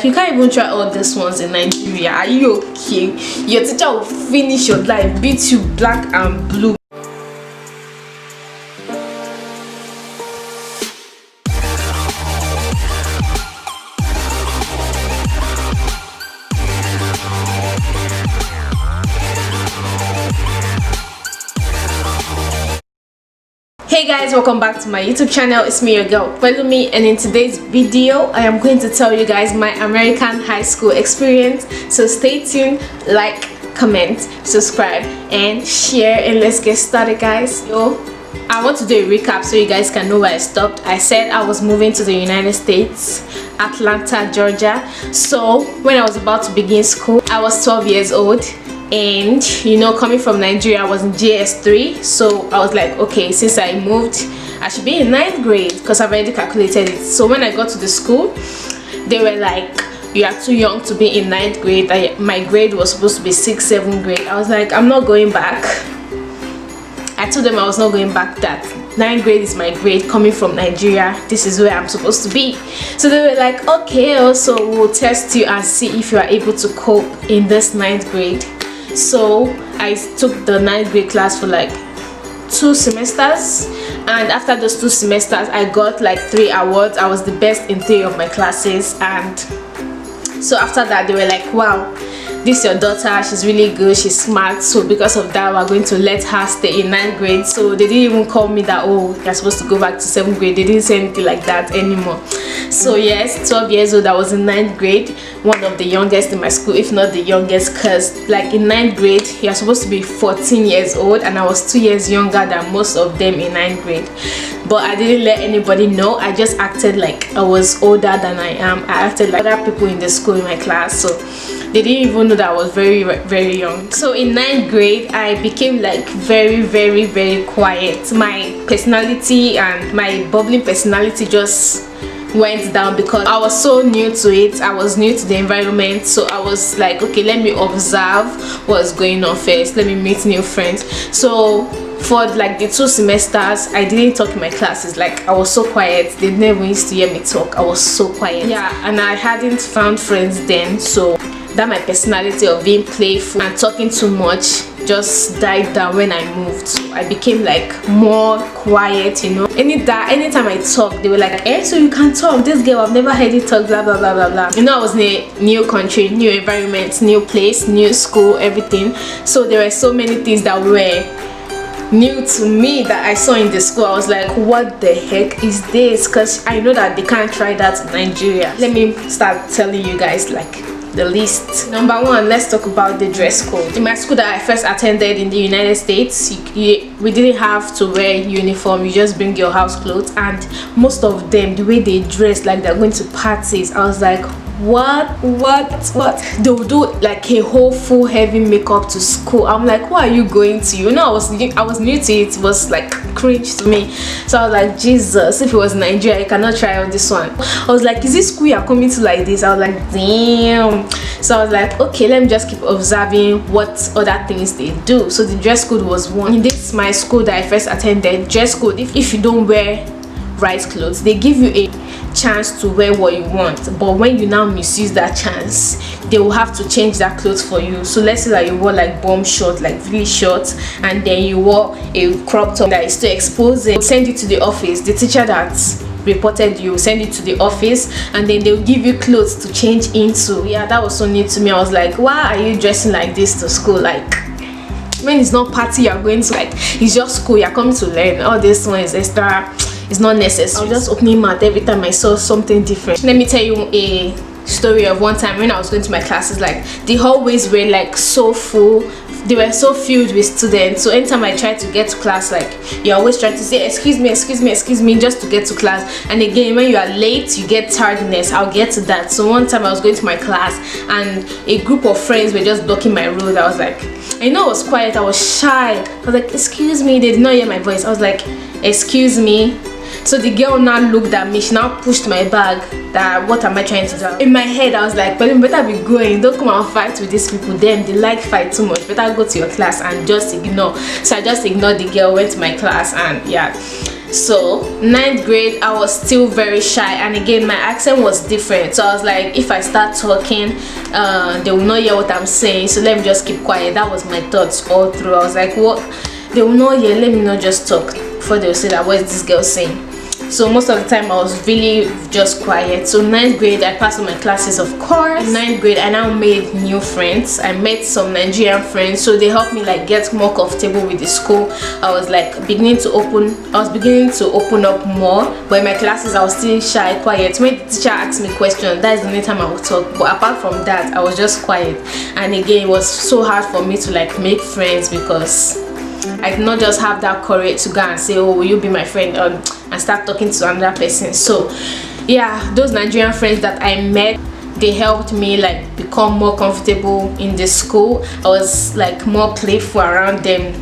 You can't even try all these ones in Nigeria. Are you okay? Your teacher will finish your life, beat you black and blue. Hey guys, welcome back to my YouTube channel. It's me, your girl Follow Me, and in today's video I am going to tell you guys my American high school experience. So stay tuned, like, comment, subscribe and share, and let's get started, guys. I want to do a recap so you guys can know where I stopped. I said I was moving to the United States, Atlanta, Georgia. So when I was about to begin school, I was 12 years old. And you know, coming from Nigeria, I was in JS3, so I was like, okay, since I moved, I should be in 9th grade because I've already calculated it. So when I got to the school, they were like, you are too young to be in 9th grade. My grade was supposed to be 6th, 7th grade. I was like, I'm not going back. I told them I was not going back, that 9th grade is my grade. Coming from Nigeria, this is where I'm supposed to be. So they were like, okay, also we'll test you and see if you are able to cope in this 9th grade. So I took the 9th grade class for like 2 semesters, and after those 2 semesters I got like 3 awards. I was the best in 3 of my classes, and so after that they were like, wow, this is your daughter, she's really good, she's smart, so because of that we're going to let her stay in 9th grade. So they didn't even call me that, oh, you're supposed to go back to 7th grade. They didn't say anything like that anymore. So yes, 12 years old, I was in 9th grade, one of the youngest in my school, if not the youngest, because like in 9th grade you're supposed to be 14 years old, and I was 2 years younger than most of them in 9th grade. But I didn't let anybody know. I just acted like I was older than I am. I acted like other people in the school in my class, so they didn't even know that I was very young. So in 9th grade I became like very quiet. My personality and my bubbling personality just went down because I was so new to it. I was new to the environment, so I was like, okay, let me observe what's going on first, let me meet new friends. So for like the 2 semesters I didn't talk in my classes. Like I was so quiet, they never used to hear me talk. I was so quiet, yeah, and I hadn't found friends then, so that my personality of being playful and talking too much just died down when I moved. So I became like more quiet, you know. Anytime I talk, they were like, so you can talk, this girl, I've never heard you talk, blah blah blah blah blah. You know, I was in a new country, new environment, new place, new school, everything. So there were so many things that were new to me that I saw in the school. I was like, what the heck is this? Because I know that they can't try that in Nigeria. Let me start telling you guys like the list. Number 1, let's talk about the dress code. In my school that I first attended in the United States, we didn't have to wear uniform. You just bring your house clothes, and most of them, the way they dress like they're going to parties, I was like, what they would do like a whole full heavy makeup to school. I'm like, what are you going to? You know, I was new to it. It was like cringe to me. So I was like, Jesus, if it was Nigeria, I cannot try out this one. I was like, is this school you're coming to like this? I was like, damn. So I was like, okay, let me just keep observing what other things they do. So the dress code was one. In this my school that I first attended, dress code, if you don't wear right clothes, they give you a chance to wear what you want, but when you now misuse that chance, they will have to change that clothes for you. So let's say that you wore like bomb short, like really short, and then you wore a crop top that is too exposing, send it to the office. The teacher that reported you send it to the office, and then they'll give you clothes to change into. Yeah, that was so new to me. I was like, why are you dressing like this to school? Like, when it's not party you're going to, like it's just school, you're coming to learn. All this one is extra, it's not necessary. I was just opening mouth every time I saw something different. Let me tell you a story of one time when I was going to my classes. Like the hallways were like so full, they were so filled with students. So anytime I tried to get to class, like you're always trying to say excuse me just to get to class. And again, when you are late you get tiredness. I'll get to that. So one time I was going to my class and a group of friends were just blocking my road. I was like, I know I was quiet, I was shy. I was like, excuse me. They did not hear my voice. I was like, excuse me. So the girl now looked at me, she now pushed my bag. That what am I trying to do? In my head I was like, but you better be going, don't come and fight with these people. Them, they like fight too much. Better go to your class and just ignore. So I just ignored the girl, went to my class, and yeah, So 9th grade I was still very shy, and again my accent was different, so I was like, if I start talking they will not hear what I'm saying, so let me just keep quiet. That was my thoughts all through. I was like, what, they will not hear, let me not just talk before they will say that what is this girl saying. So most of the time I was really just quiet. So 9th grade I passed all my classes, of course. In 9th grade I now made new friends. I met some Nigerian friends, so they helped me like get more comfortable with the school. I was beginning to open up more, but in my classes I was still shy, quiet. When the teacher asked me questions, that is the only time I would talk, but apart from that I was just quiet. And again, it was so hard for me to like make friends because I did not just have that courage to go and say, oh, will you be my friend, and start talking to another person. So yeah, those Nigerian friends that I met, they helped me like become more comfortable in the school. I was like more playful around them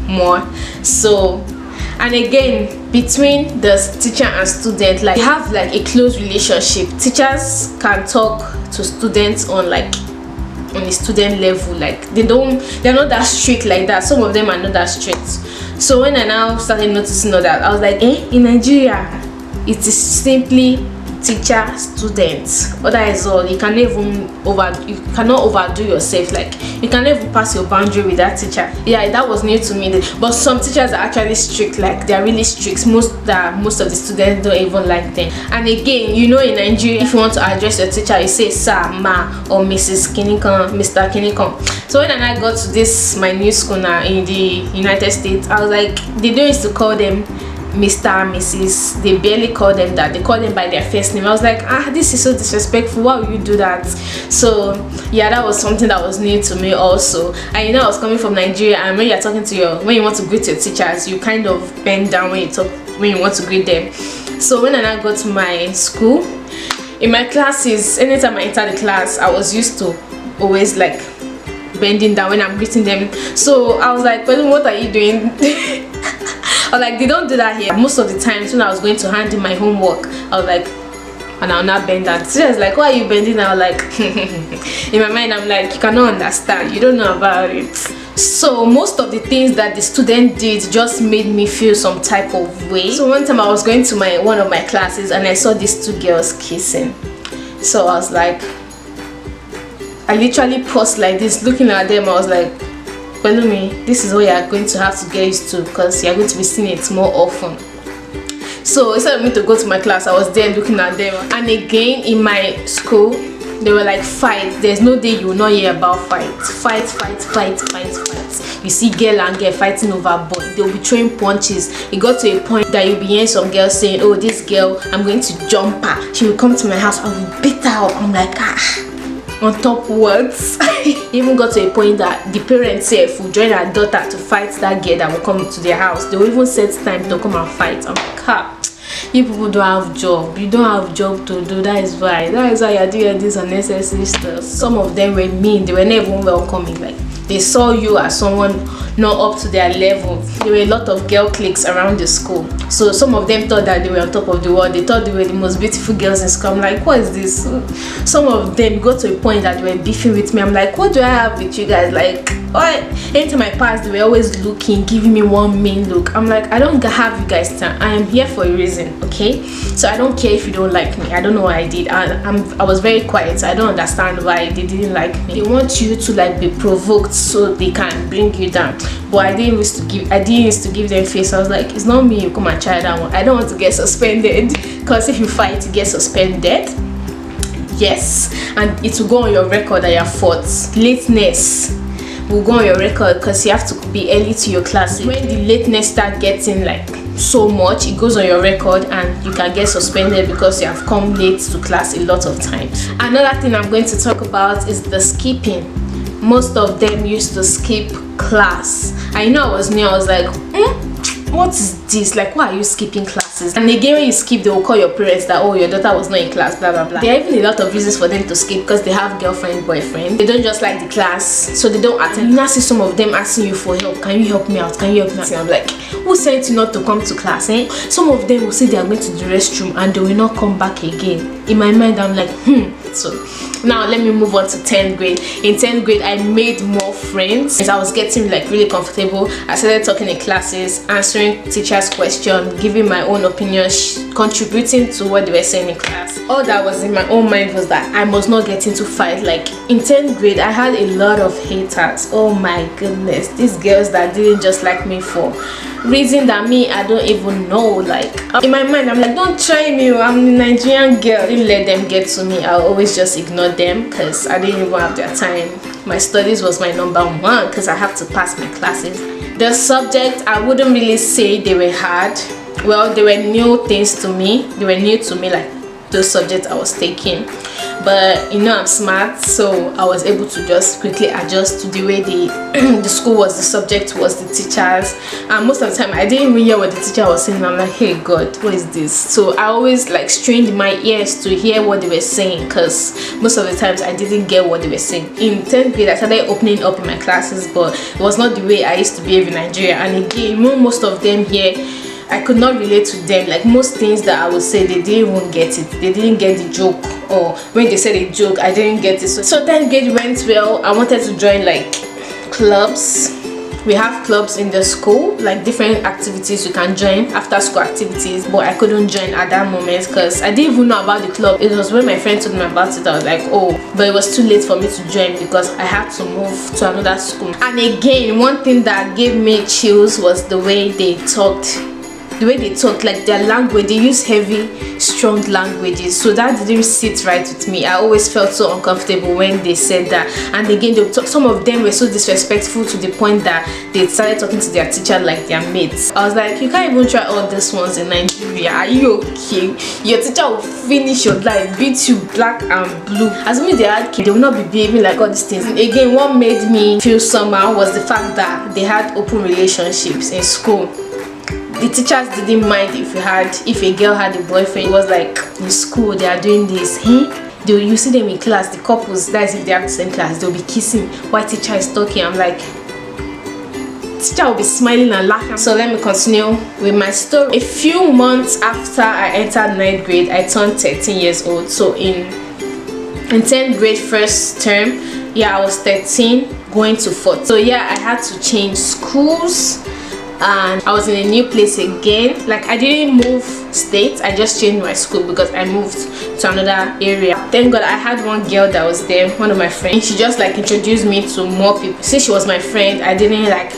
more. So, and again, between the teacher and student, like, you have like a close relationship. Teachers can talk to students on a student level, like they're not that strict like that. Some of them are not that strict. So when I now started noticing all that, I was like, in Nigeria it is simply teacher student, otherwise all. You cannot overdo yourself, like you cannot even pass your boundary with that teacher. Yeah, that was new to me. But some teachers are actually strict, like they're really strict. Most of the students don't even like them. And again, you know, in Nigeria, if you want to address your teacher, you say sir, ma, or Mrs. Kinikon, Mr. Kinikon. So when I got to my new school now in the United States, I was like, they don't used to call them Mr. Mrs. They barely call them that. They call them by their first name. I was like, this is so disrespectful. Why would you do that? So yeah, that was something that was new to me also. And you know, I was coming from Nigeria, and when you're talking to when you want to greet your teachers, you kind of bend down when you want to greet them. So when I now got to my school, in my classes, anytime I enter the class, I was used to always like bending down when I'm greeting them. So I was like, well, what are you doing? I was like, they don't do that here. Most of the times when I was going to hand in my homework, I was like, and I'll not bend down. She was like, why are you bending? I was like, in my mind, I'm like, you cannot understand, you don't know about it. So most of the things that the student did just made me feel some type of way. So one time I was going to one of my classes, and I saw these two girls kissing. So I was like, I literally paused like this, looking at them. I was like, Pelumi, this is what you're going to have to get used to, because you're going to be seeing it more often. So instead of me to go to my class, I was there looking at them. And again, in my school, they were like, fight. There's no day you will not hear about fights. Fight. You see girl and girl fighting over boy. They'll be throwing punches. It got to a point that you'll be hearing some girls saying, oh, this girl, I'm going to jump her. She will come to my house, I will beat her up. I'm like, on top words. Even got to a point that the parents say will join her daughter to fight that girl that will come to their house. They will even set time to come and fight. I'm like, you people don't have job. You don't have job to do. That is why you're doing this unnecessary stuff. Some of them were mean. They were never even welcoming. Like, they saw you as someone not up to their level. There were a lot of girl cliques around the school, so some of them thought that they were on top of the world. They thought they were the most beautiful girls in school. I'm like, what is this? Some of them got to a point that they were beefing with me. I'm like, what do I have with you guys? Like, what? Anytime I passed, they were always looking, giving me one mean look. I'm like, I don't have you guys time. I am here for a reason, okay? So I don't care if you don't like me. I don't know what I did. I was very quiet. So I don't understand why they didn't like me. They want you to like be provoked so they can bring you down. But I didn't used to give them face. I was like, it's not me, you come and try that one. I don't want to get suspended, because if you fight, you get suspended. Yes, and it will go on your record that you fought. Lateness will go on your record, because you have to be early to your class. When the lateness start getting like so much, it goes on your record and you can get suspended because you have come late to class a lot of times. Another thing I'm going to talk about is the skipping. Most of them used to skip class. I know I was new. I was like, what is this? Like, why are you skipping classes? And again, when you skip, they will call your parents that, oh, your daughter was not in class, blah blah blah. There are even a lot of reasons for them to skip, because they have girlfriend, boyfriend. They don't just like the class, so they don't attend. You now see some of them asking you for help. Can you help me out? Can you help me out? And I'm like, who sent you not to come to class? Some of them will say they are going to the restroom and they will not come back again. In my mind, I'm like, So now let me move on to 10th grade. In 10th grade, I made more friends. As I was getting like really comfortable, I started talking in classes, answering teacher teacher's question, giving my own opinion, contributing to what they were saying in class. All that was in my own mind was that I must not get into fight. Like in 10th grade, I had a lot of haters. Oh my goodness, these girls that didn't just like me for reason that me I don't even know. Like in my mind, I'm like, don't try me, I'm a Nigerian girl. I didn't let them get to me. I'll always just ignore them because I didn't even have their time. My studies was my number one because I have to pass my classes. The subject, I wouldn't really say they were hard. Well, they were new things to me. They were new to me, like those subjects I was taking. But you know, I'm smart, so I was able to just quickly adjust to the way the school was, the subject was, the teachers. And most of the time I didn't even hear what the teacher was saying. I'm like, hey God, what is this? So I always like strained my ears to hear what they were saying, because most of the times I didn't get what they were saying. In 10th grade I started opening up in my classes, but it was not the way I used to behave in Nigeria. And again, most of them here, I could not relate to them. Like most things that I would say, they didn't even get it. They didn't get the joke, or when they said a joke, I didn't get it. So 10th grade went well. I wanted to join like clubs. We have clubs in the school, like different activities you can join, after school activities, but I couldn't join at that moment because I didn't even know about the club. It was when my friend told me about it, I was like, oh, but it was too late for me to join because I had to move to another school. And again, one thing that gave me chills was the way they talked. The way they talk, like their language, they use heavy, strong languages, so that didn't sit right with me. I always felt so uncomfortable when they said that. And again, they talk, some of them were so disrespectful to the point that they started talking to their teacher like their mates. I was like, you can't even try all these ones in Nigeria. Are you okay? Your teacher will finish your life, beat you black and blue. Assuming they had kids, they will not be behaving like all these things. And again, what made me feel somehow was the fact that they had open relationships in school. The teachers didn't mind if a girl had a boyfriend. It was like, in school they are doing this, you see them in class, the couples, that is if they have the same class, they'll be kissing while teacher is talking. I'm like, teacher will be smiling and laughing. So let me continue with my story. A few months after I entered 9th grade, I turned 13 years old. So in 10th grade first term, yeah, I was 13 going to 4th. So yeah, I had to change schools. And I was in a new place again. Like I didn't move states, I just changed my school because I moved to another area. Thank God I had one girl that was there, one of my friends. She just like introduced me to more people. Since she was my friend, I didn't like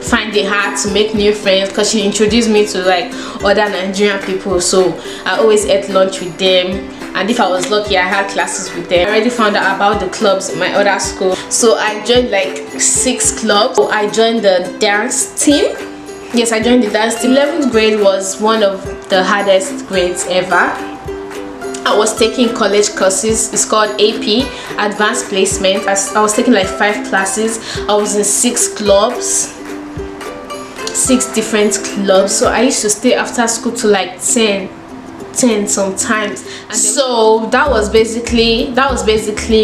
find it hard to make new friends because she introduced me to like other Nigerian people. So I always ate lunch with them, and if I was lucky I had classes with them. I already found out about the clubs in my other school, so I joined like 6 clubs. So I joined the dance team. Yes, I joined the dance team. 11th grade was one of the hardest grades ever. I was taking college courses. It's called AP, Advanced Placement. I was taking like 5 classes. I was in 6 clubs, 6 different clubs. So I used to stay after school to like 10 sometimes. And so that was basically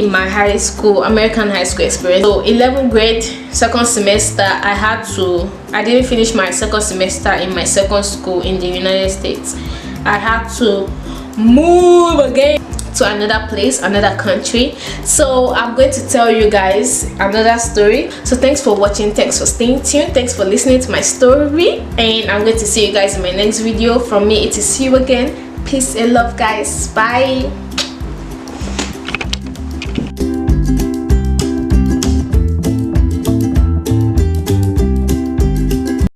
my American high school experience. So 11th grade, second semester, I didn't finish my second semester in my second school in the United States. I had to move again to another place, another country. So I'm going to tell you guys another story. So thanks for watching, thanks for staying tuned, thanks for listening to my story, and I'm going to see you guys in my next video. From me, it is you again. Peace and love, guys. Bye.